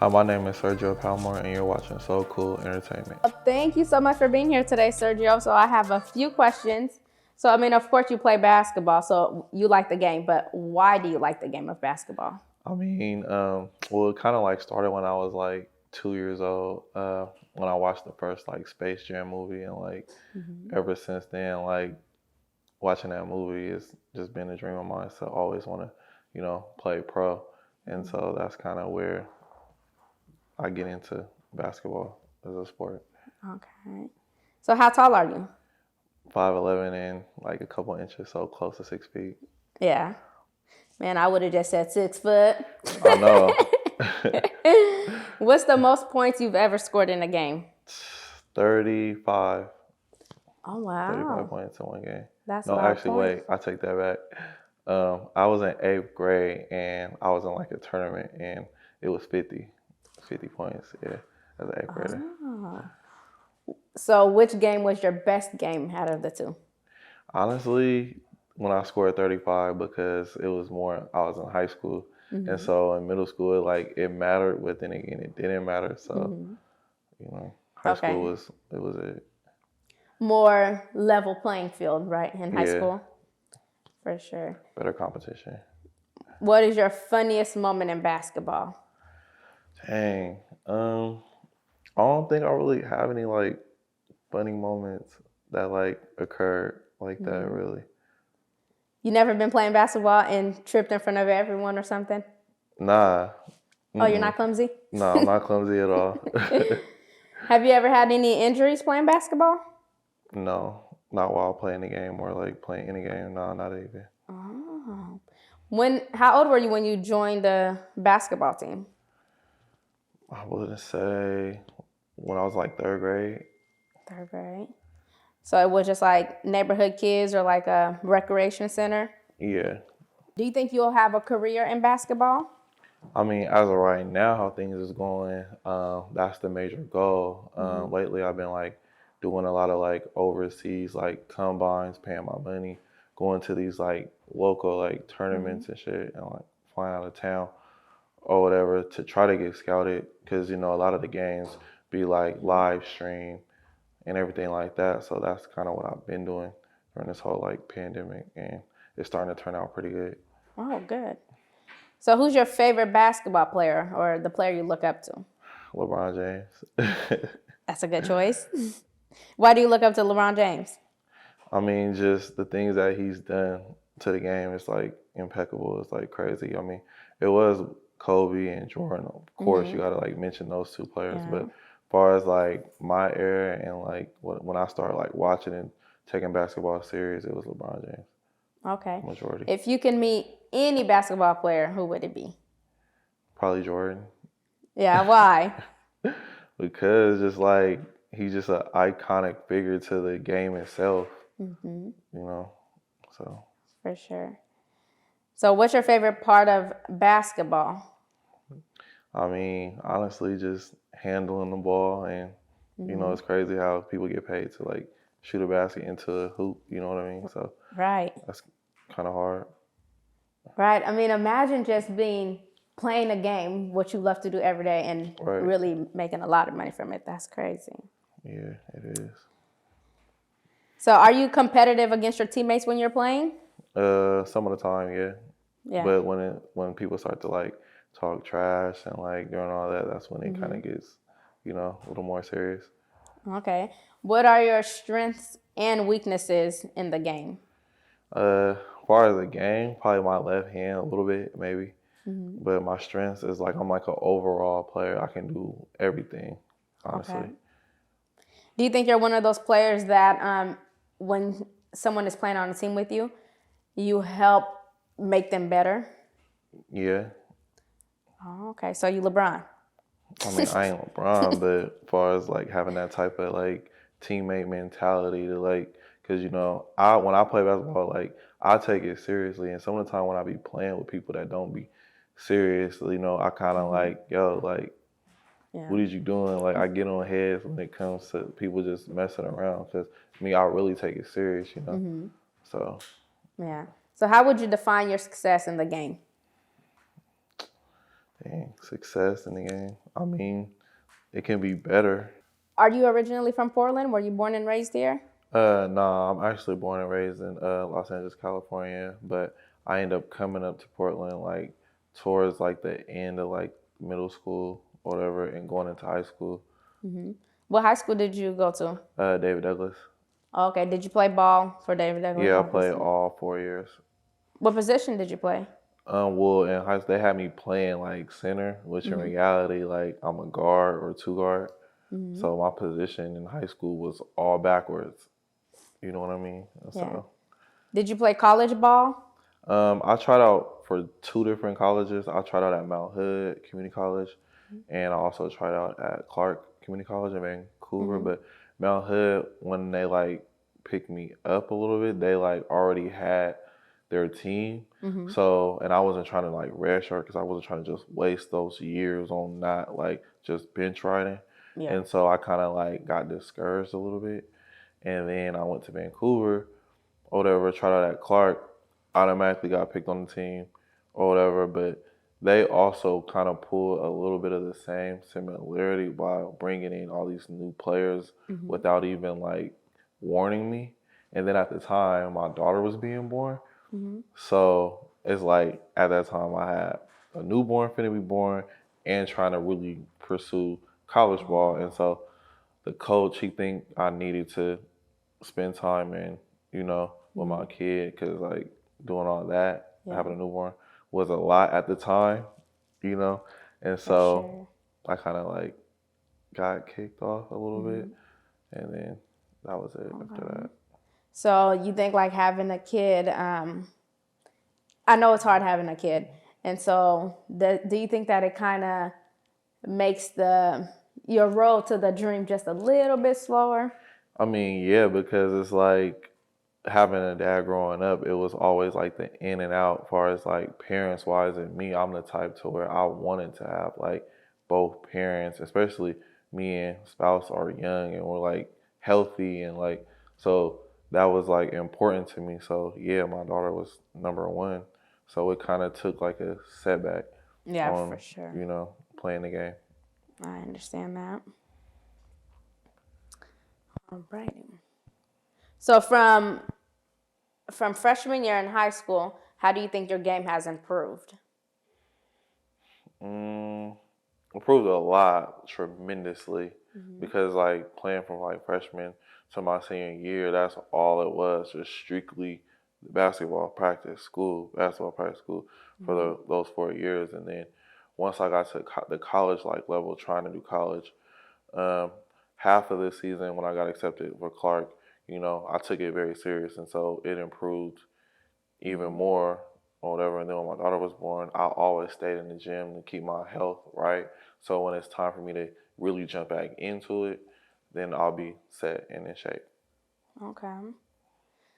Hi, my name is Sirgiopalmore, and you're watching So Cool Entertainment. Thank you so much for being here today, Sergio. So I have a few questions. So, of course, you play basketball, so you like the game, but why do you like the game of basketball? Well, it kind of like started when I was like 2 years old, when I watched the first like Space Jam movie, and like ever since then, like watching that movie has just been a dream of mine. So I always want to, play pro, and so that's kind of where I get into basketball as a sport. Okay. So how tall are you? 5'11" and like a couple inches, so close to 6 feet. Yeah. Man, I would have just said 6 foot. I know. What's the most points you've ever scored in a game? 35. Oh, 35 wow. points in one game. That's a No, lot of actually, wait, points. I take that back. I was in eighth grade and I was in like a tournament and it was 50 points, yeah, as an eighth grader. Oh. So which game was your best game out of the two? Honestly, when I scored 35, because it was more, I was in high school. And so in middle school, it mattered, but then again, it didn't matter. So, high school Okay. was it. More level playing field, right, in high Yeah, school? For sure. better competition. What is your funniest moment in basketball? Dang. I don't think I really have any like funny moments that like occurred like that really. You never been playing basketball and tripped in front of everyone or something? Nah. Oh, you're not clumsy? No, I'm not clumsy at all. Have you ever had any injuries playing basketball? No, not while playing the game or like playing any game. No, not even. Oh. How old were you when you joined the basketball team? I wouldn't say when I was like third grade. Third grade. So it was just like neighborhood kids or like a recreation center? Yeah. Do you think you'll have a career in basketball? I mean, as of right now, how things is going, that's the major goal. Lately, I've been like doing a lot of like overseas like combines, paying my money, going to these like local like tournaments and shit, and like flying out of town or whatever to try to get scouted, because a lot of the games be like live stream and everything like that. So that's kind of what I've been doing during this whole like pandemic, and it's starting to turn out pretty good. Oh, good. So who's your favorite basketball player or the player you look up to? LeBron James. That's a good choice. Why do you look up to LeBron James? I mean, just the things that he's done to the game is like impeccable. It's like crazy. I mean, it was Kobe and Jordan. Of course, you gotta like mention those two players. Yeah. But as far as like my era and like when I started like watching and taking basketball serious, it was LeBron James. Okay. Majority. If you can meet any basketball player, who would it be? Probably Jordan. Yeah, why? Because just like he's just an iconic figure to the game itself. So. For sure. So what's your favorite part of basketball? I mean, honestly, just handling the ball, and it's crazy how people get paid to like shoot a basket into a hoop. You know what I mean? So Right. that's kind of hard. Right. Imagine just playing a game, what you love to do every day, and Right. really making a lot of money from it. That's crazy. Yeah, it is. So are you competitive against your teammates when you're playing? Some of the time, yeah. Yeah. But when people start to like talk trash and like doing all that, that's when it kind of gets, a little more serious. Okay. What are your strengths and weaknesses in the game? As far as the game, probably my left hand a little bit, maybe. But my strengths is like I'm like an overall player. I can do everything, honestly. Okay. Do you think you're one of those players that when someone is playing on a team with you, you help make them better? Yeah. Oh, okay. So you LeBron. I mean, I ain't LeBron, but as far as like having that type of like teammate mentality to like, cause when I play basketball, like I take it seriously, and some of the time when I be playing with people that don't be serious, I kind of like, yo, like, Yeah. what is you doing? Like, I get on heads when it comes to people just messing around, cause I really take it serious, So. Yeah. So how would you define your success in the game? Dang, success in the game. I mean, it can be better. Are you originally from Portland? Were you born and raised here? Nah, I'm actually born and raised in Los Angeles, California, but I ended up coming up to Portland like towards like the end of like middle school or whatever and going into high school. What high school did you go to? David Douglas. Okay, did you play ball for David Douglas, Yeah, I played obviously? all 4 years. What position did you play? Well, in high school, they had me playing like center, which in reality, like I'm a guard or two guard. So my position in high school was all backwards. You know what I mean? Yeah. So Did you play college ball? I tried out for two different colleges. I tried out at Mount Hood Community College, and I also tried out at Clark Community College in Vancouver. But Mount Hood, when they like picked me up a little bit, they like already had their team. So, and I wasn't trying to like redshirt because I wasn't trying to just waste those years on not like just bench riding. Yeah. And so I kind of like got discouraged a little bit. And then I went to Vancouver or whatever, tried out at Clark, automatically got picked on the team or whatever. But they also kind of pulled a little bit of the same similarity while bringing in all these new players without even like warning me. And then at the time, my daughter was being born. So it's like at that time I had a newborn finna be born and trying to really pursue college ball. And so the coach, he think I needed to spend time in, with my kid because like doing all that, having a newborn was a lot at the time, you know. And For so sure. I kind of like got kicked off a little bit, and then that was it after that. So you think like having a kid, I know it's hard having a kid. And so do you think that it kind of makes your road to the dream just a little bit slower? I mean, yeah, because it's like having a dad growing up, it was always like the in and out, as far as like parents wise. And me, I'm the type to where I wanted to have like both parents, especially me and spouse are young and we're like healthy and like, so that was like important to me. So yeah, my daughter was number one. So it kind of took like a setback Yeah, for on, sure. playing the game. I understand that. All right. So from freshman year in high school, how do you think your game has improved? Mm, Improved a lot, tremendously, because like playing from like freshman to my senior year, that's all it was, just strictly basketball practice, school, basketball practice, school for those 4 years. And then once I got to the college like level, trying to do college, um, half of this season when I got accepted for Clark, I took it very serious, and so it improved even more or whatever. And then when my daughter was born, I always stayed in the gym to keep my health right. So when it's time for me to really jump back into it, then I'll be set and in shape. Okay.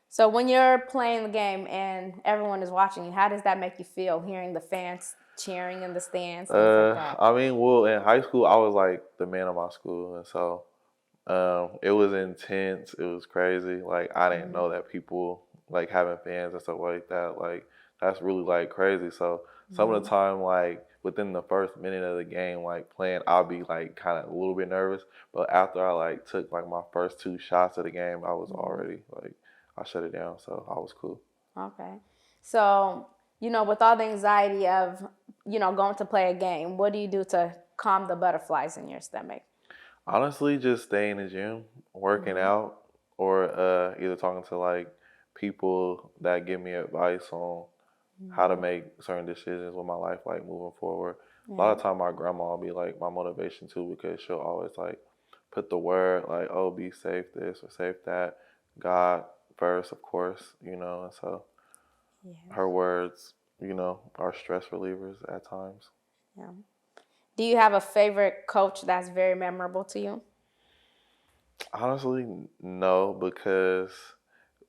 So when you're playing the game and everyone is watching you, how does that make you feel hearing the fans cheering in the stands, things like that? I mean, well, in high school, I was like the man of my school, and so it was intense. It was crazy. Like I didn't know that people like having fans and stuff like that. Like that's really like crazy. So some of the time, like within the first minute of the game, like playing, I'll be like kind of a little bit nervous. But after I like took like my first two shots of the game, I was already like I shut it down. So I was cool. Okay. So, with all the anxiety of, going to play a game, what do you do to calm the butterflies in your stomach? Honestly, just stay in the gym, working out, or either talking to like people that give me advice on how to make certain decisions with my life, like moving forward. A lot Yeah. of time, my grandma will be like my motivation too, because she'll always like put the word like, "Oh, be safe this or safe that." God first, of course, and so Yeah. her words, are stress relievers at times. Yeah. Do you have a favorite coach that's very memorable to you? Honestly, no, because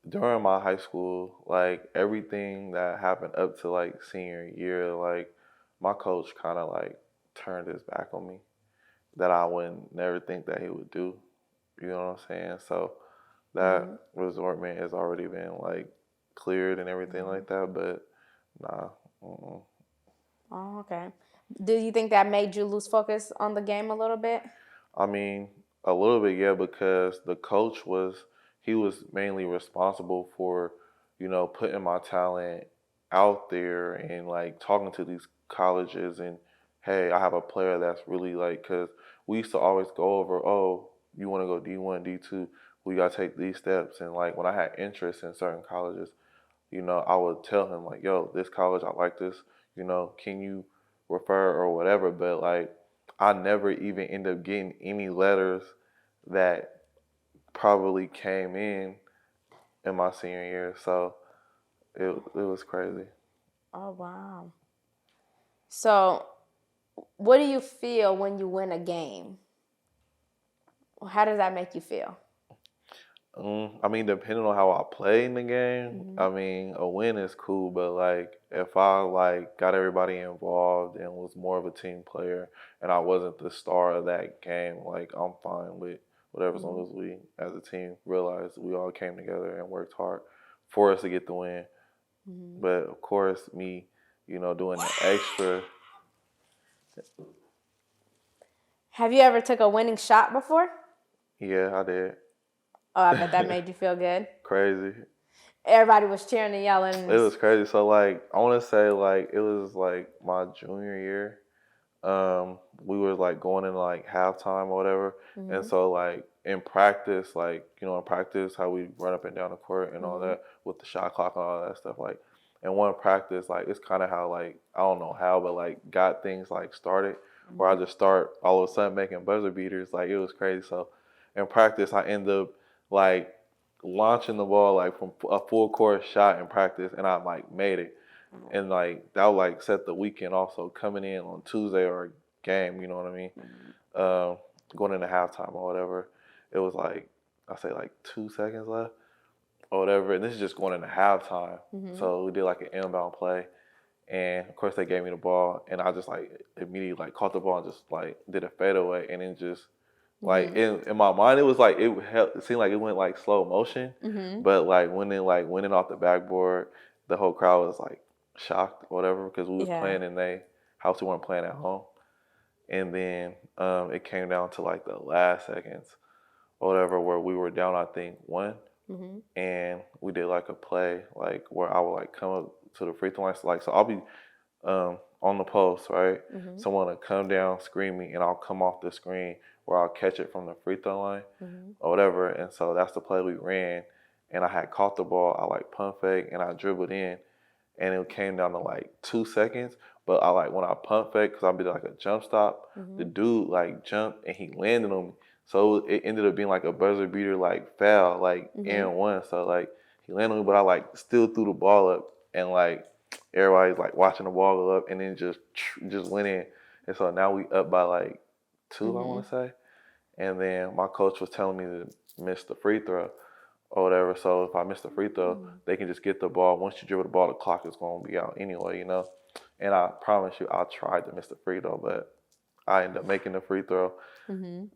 during my high school, like everything that happened up to like senior year, like my coach kind of like turned his back on me that I would never think that he would do. You know what I'm saying? So that resortment has already been like cleared and everything like that, but nah. Mm-mm. Oh, okay. Do you think that made you lose focus on the game a little bit? I mean, a little bit, yeah, because the coach he was mainly responsible for, putting my talent out there and like talking to these colleges and, hey, I have a player that's really like, because we used to always go over, oh, you want to go D1, D2, we got to take these steps. And like when I had interest in certain colleges, I would tell him like, yo, this college, I like this, can you refer or whatever. But like, I never even end up getting any letters that probably came in my senior year. So it was crazy. Oh, wow. So, what do you feel when you win a game? How does that make you feel? I mean, depending on how I play in the game, Mm-hmm. I mean, a win is cool, but like if I like got everybody involved and was more of a team player and I wasn't the star of that game, like I'm fine with whatever as long as we as a team realized we all came together and worked hard for us to get the win. Mm-hmm. But of course, me, doing the extra. Have you ever took a winning shot before? Yeah, I did. Oh, I bet that made you feel good. Crazy. Everybody was cheering and yelling. It was crazy. So like I want to say like it was like my junior year. We were like going in like halftime or whatever, and so like in practice, like in practice how we run up and down the court and all that with the shot clock and all that stuff. Like in one practice, like it's kind of how like I don't know how, but like got things like started where I just start all of a sudden making buzzer beaters. Like it was crazy. So in practice, I end up like launching the ball like from a full court shot in practice, and I like made it, and like that would like set the weekend off. So coming in on Tuesday or a game, you know what I mean, going into halftime or whatever, it was like I say like 2 seconds left or whatever, and this is just going into halftime. So we did like an inbound play, and of course they gave me the ball, and I just like immediately like caught the ball and just like did a fadeaway, and then just like in my mind, it was like it seemed like it went like slow motion, but like when it like went in off the backboard, the whole crowd was like shocked or whatever because we was playing in they house, we weren't playing at home, and then it came down to like the last seconds or whatever where we were down I think one, and we did like a play like where I would like come up to the free throw line, so I'll be on the post, right? Someone will come down, screen me, and I'll come off the screen where I'll catch it from the free throw line or whatever. And so that's the play we ran. And I had caught the ball, I like pump fake, and I dribbled in, and it came down to like 2 seconds. But I like when I pump fake, because I'll be like a jump stop, the dude like jumped and he landed on me. So it ended up being like a buzzer beater, like foul, like and one. So like he landed on me, but I like still threw the ball up, and like everybody's like watching the ball go up, and then just went in. And so now we up by like two, I want to say. And then my coach was telling me to miss the free throw or whatever. So if I miss the free throw, they can just get the ball. Once you dribble the ball, the clock is going to be out anyway, And I promise you, I tried to miss the free throw, but I ended up making the free throw.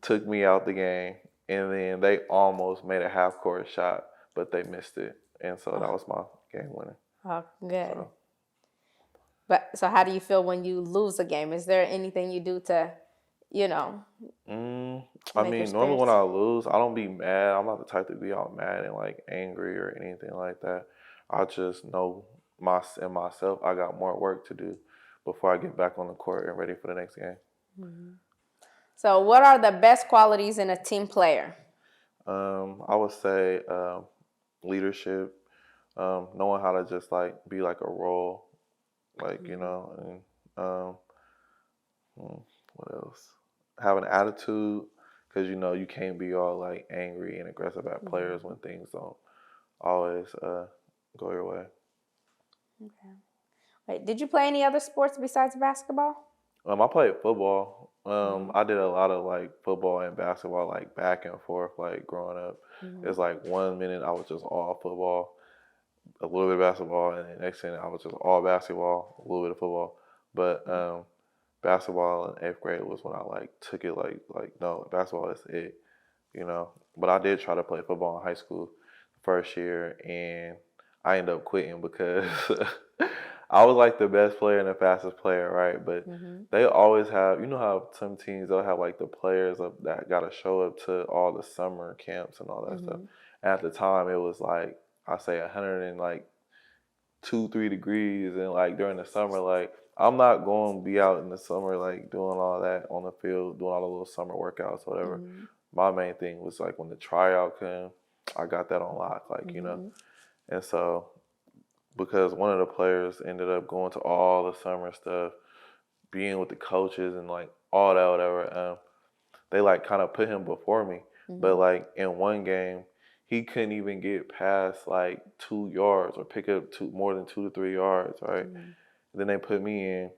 Took me out the game, and then they almost made a half court shot, but they missed it. And so that was my game winner. Oh, good. So how do you feel when you lose a game? Is there anything you do to, I mean, normally when I lose, I don't be mad. I'm not the type to be all mad and like angry or anything like that. I just know myself, I got more work to do before I get back on the court and ready for the next game. So what are the best qualities in a team player? I would say leadership, knowing how to just like be like a role, like and what else? Have an attitude, because you can't be all like angry and aggressive at players when things don't always go your way. Okay. Wait, did you play any other sports besides basketball? I played football. I did a lot of like football and basketball, like back and forth, like growing up. It's like 1 minute I was just all football, a little bit of basketball, and the next minute I was just all basketball, a little bit of football. But basketball in 8th grade was when I like took it like no, basketball is it, But I did try to play football in high school first year, and I ended up quitting because I was like the best player and the fastest player, right? But they always have, you know how some teams they'll have like the players that got to show up to all the summer camps and all that stuff. And at the time, it was like I say 100 and like 2, 3 degrees, and like during the summer, like I'm not going to be out in the summer like doing all that on the field, doing all the little summer workouts, whatever. My main thing was like when the tryout came, I got that on lock, like and so because one of the players ended up going to all the summer stuff, being with the coaches and like all that, whatever. They like kind of put him before me, but like in one game, he couldn't even get past like 2 yards or pick up more than 2 to 3 yards, right? Then they put me in.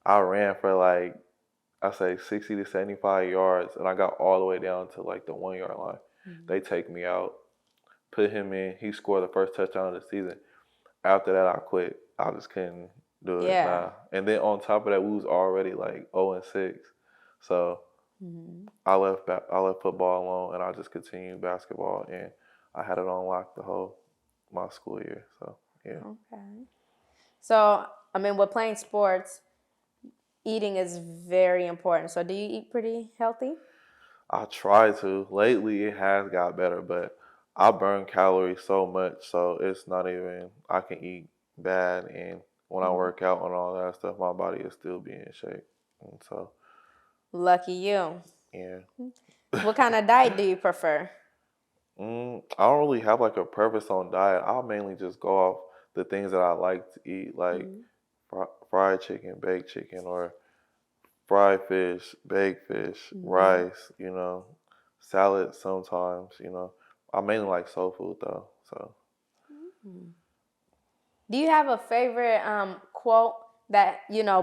I ran for like I say 60 to 75 yards, and I got all the way down to like the 1 yard line. They take me out, put him in. He scored the first touchdown of the season. After that, I quit. I just couldn't do it. Yeah. Nah. And then on top of that, we was already like 0-6. So I left football alone, and I just continued basketball, and I had it on lock the whole my school year. So yeah. Okay. So I mean, with playing sports, eating is very important. So do you eat pretty healthy? I try to. Lately, it has got better, but I burn calories so much, so it's not even. I can eat bad, and when I work out and all that stuff, my body is still be in shape, and so Lucky you. yeah. What kind of diet do you prefer? I don't really have like a preference on diet. I'll mainly just go off the things that I like to eat, like fried chicken, baked chicken, or fried fish, baked fish, rice, salad sometimes. I mainly like soul food though. So Do you have a favorite quote that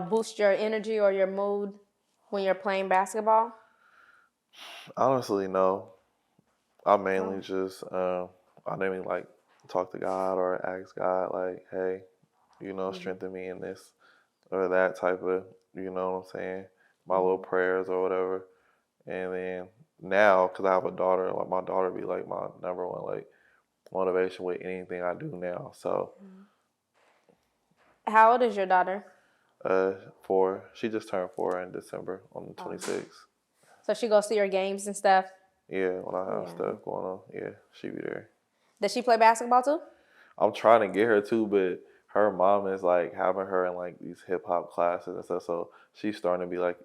boosts your energy or your mood when you're playing basketball? honestly, no. I mainly Oh. just I mainly like talk to God or ask God like, hey, strengthen me in this or that type of, you know what I'm saying? My little prayers or whatever. And then now, because I have a daughter, like my daughter be like my number one like motivation with anything I do now. So, How old is your daughter? 4, she just turned 4 in December on the 26th. So she goes to your games and stuff? Yeah, when I have Yeah. stuff going on, yeah, she be there. Does she play basketball too? I'm trying to get her to, but her mom is like having her in like these hip hop classes and stuff. So she's starting to be like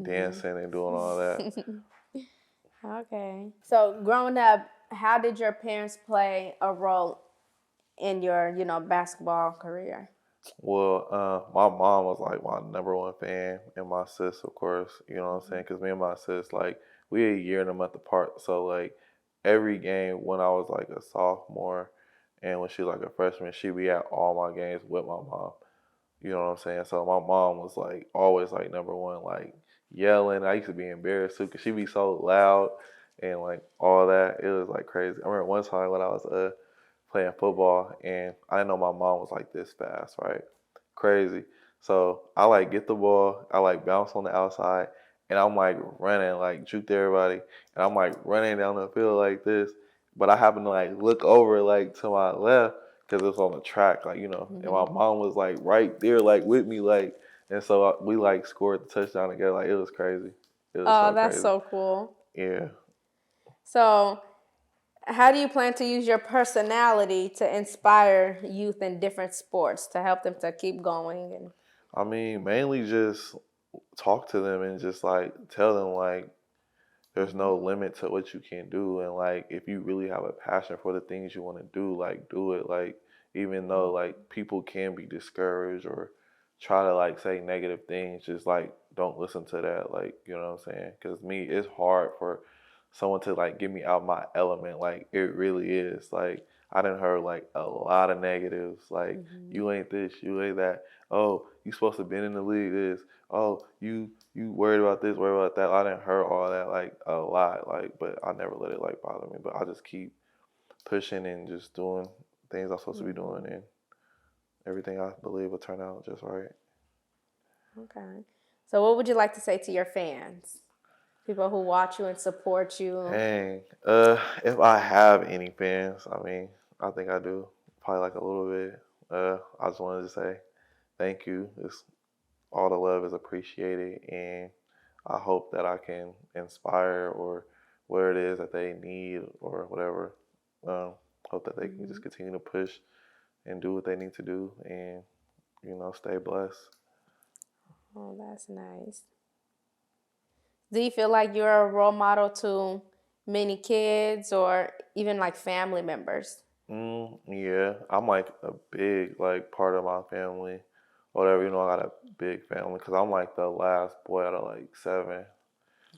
dancing and doing all that. Okay. So growing up, how did your parents play a role in your, basketball career? Well, my mom was like my number one fan, and my sis, of course. You know what I'm saying? Because me and my sis, like, we a year and a month apart. So like every game when I was like a sophomore, and when she was like a freshman, she'd be at all my games with my mom. You know what I'm saying? So my mom was like always like number one, like yelling. I used to be embarrassed too because she'd be so loud and like all that. It was like crazy. I remember one time when I was playing football and I didn't know my mom was like this fast, right? Crazy. So I like get the ball, I like bounce on the outside, and I'm like running, like juke everybody, and I'm like running down the field like this. But I happen to like look over like to my left because it's on the track, like and my mom was like right there, like with me, like, and so we like scored the touchdown together. Like it was crazy. It was Oh, so that's crazy. so cool. Yeah. So, how do you plan to use your personality to inspire youth in different sports to help them to keep going? And I mean, mainly just talk to them and just like tell them like there's no limit to what you can do, and like if you really have a passion for the things you want to do, like do it. Like even though like people can be discouraged or try to like say negative things, just like don't listen to that. Like you know what I'm saying? Because me, it's hard for someone to like get me out my element. Like it really is. Like I done heard like a lot of negatives. Like you ain't this, you ain't that. Oh, you supposed to been in the league. This. Oh, you worried about this, worried about that. I didn't hear all that like a lot, like, but I never let it like bother me. But I just keep pushing and just doing things I'm supposed to be doing, and everything I believe will turn out just right. okay. So, what would you like to say to your fans? People who watch you and support you. Dang, if I have any fans, I mean, I think I do, probably like a little bit. I just wanted to say thank you. It's all the love is appreciated, and I hope that I can inspire or where it is that they need or whatever. Um, hope that they can Hmm. just continue to push and do what they need to do, and stay blessed. Oh, that's nice. Do you feel like you're a role model to many kids or even like family members? Yeah, I'm like a big like part of my family, whatever. I got a big family because I'm like the last boy out of like seven,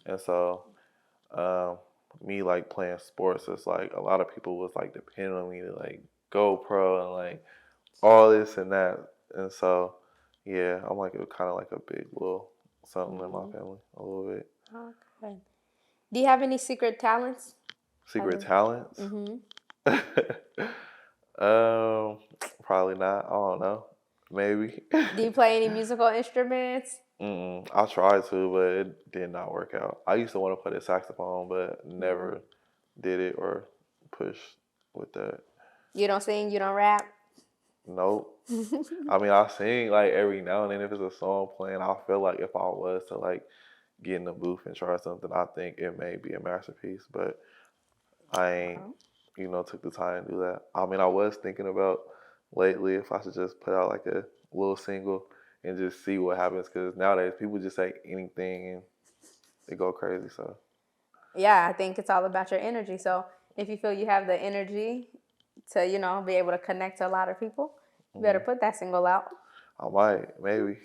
and so um, me like playing sports, it's like a lot of people was like depending on me to like go pro and like all this and that, and so yeah, I'm like kind of like a big little something in my Hmm. family a little bit. Okay. Do you have any secret talents? Secret Other. talents? Mm-hmm. um, Probably not. I don't know. Maybe. Do you play any musical instruments? I tried to, but it did not work out. I used to want to play the saxophone, but Mm. never did it or pushed with that. You don't sing, you don't rap? Nope. I mean, I sing like every now and then if it's a song playing. I feel like if I was to like get in the booth and try something, I think it may be a masterpiece. But I ain't, Oh. took the time to do that. I mean, I was thinking about lately if I should just put out like a little single and just see what happens. Because nowadays people just say anything and they go crazy. So Yeah, I think it's all about your energy. So if you feel you have the energy to, be able to connect to a lot of people, you better hmm put that single out. I might, maybe.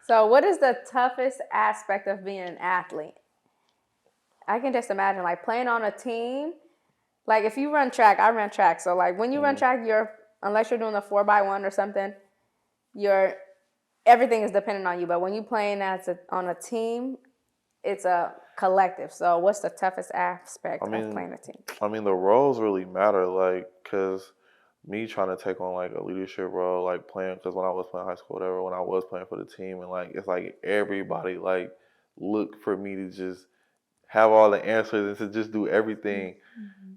So, what is the toughest aspect of being an athlete? I can just imagine like playing on a team. Like if you run track, I run track. So like when you run hmm track, unless you're doing a 4x1 or something, you're everything is dependent on you. But when you playing on a team, it's a collective. So what's the toughest I aspect of mean, playing a team? the roles really matter, like, cause me trying to take on like a leadership role, like playing, cause when I was playing high school, whatever, when I was playing for the team, and like it's like everybody like look for me to just have all the answers and to just do everything,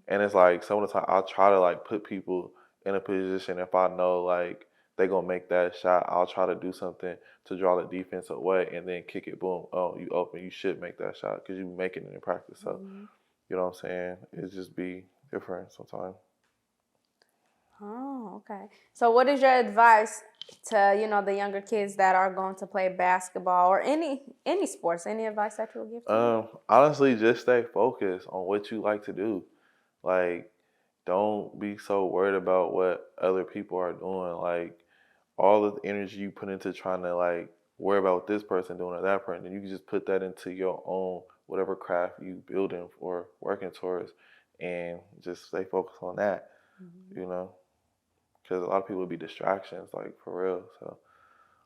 and it's like some of the time I'll try to like put people in a position if I know like they gonna make that shot, I'll try to do something to draw the defense away and then kick it, boom, oh you open, you should make that shot because you making it in practice, so. Mm-hmm. You know what I'm saying? It just be different sometimes. Oh, okay. So what is your advice to, the younger kids that are going to play basketball or any sports? Any advice that you will give to them? Honestly, just stay focused on what you like to do. Like, don't be so worried about what other people are doing. Like, all the energy you put into trying to like worry about what this person doing or that person, you can just put that into your own whatever craft you building or working towards, and just stay focused on that. Mm-hmm. You know, because a lot of people would be distractions, like for real. So.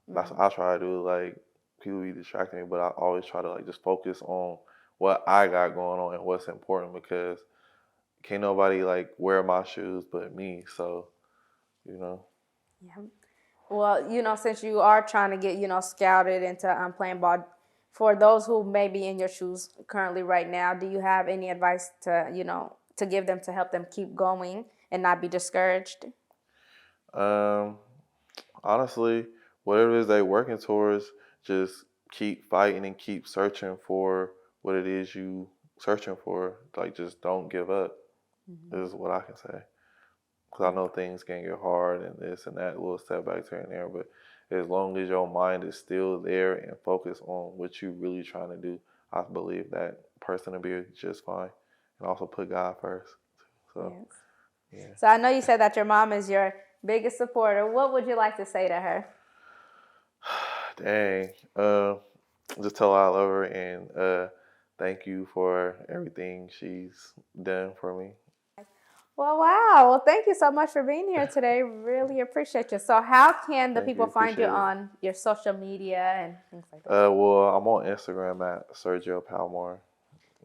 That's what Mm-hmm. I try to do. Like people be distracting me, but I always try to like just focus on what I got going on and what's important because can't nobody like wear my shoes but me. So you know, Yeah. Well, since you are trying to get, scouted into playing ball, for those who may be in your shoes currently right now, do you have any advice to give them to help them keep going and not be discouraged? um, honestly, whatever it is they working towards, just keep fighting and keep searching for what it is you searching for. Like just don't give up. Mm-hmm. Is what I can say. Because I know things can get hard and this and that, little setbacks here and there. But as long as your mind is still there and focused on what you're really trying to do, I believe that person will be just fine. And also put God first. So, Yes. yeah. So I know you said that your mom is your biggest supporter. What would you like to say to her? Dang. Just tell her I love her and thank you for everything she's done for me. Well, wow. Well, thank you so much for being here today. Really appreciate you. So, how can the Thank people you. find you Appreciate it. on your social media and things like that? Well, I'm on Instagram at Sirgiopalmore.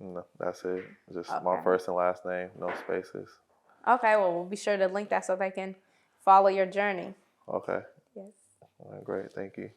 No, that's it. Just my Okay. first and last name, no spaces. Okay. Well, we'll be sure to link that so they can follow your journey. Okay. Yes. All right, great. Thank you.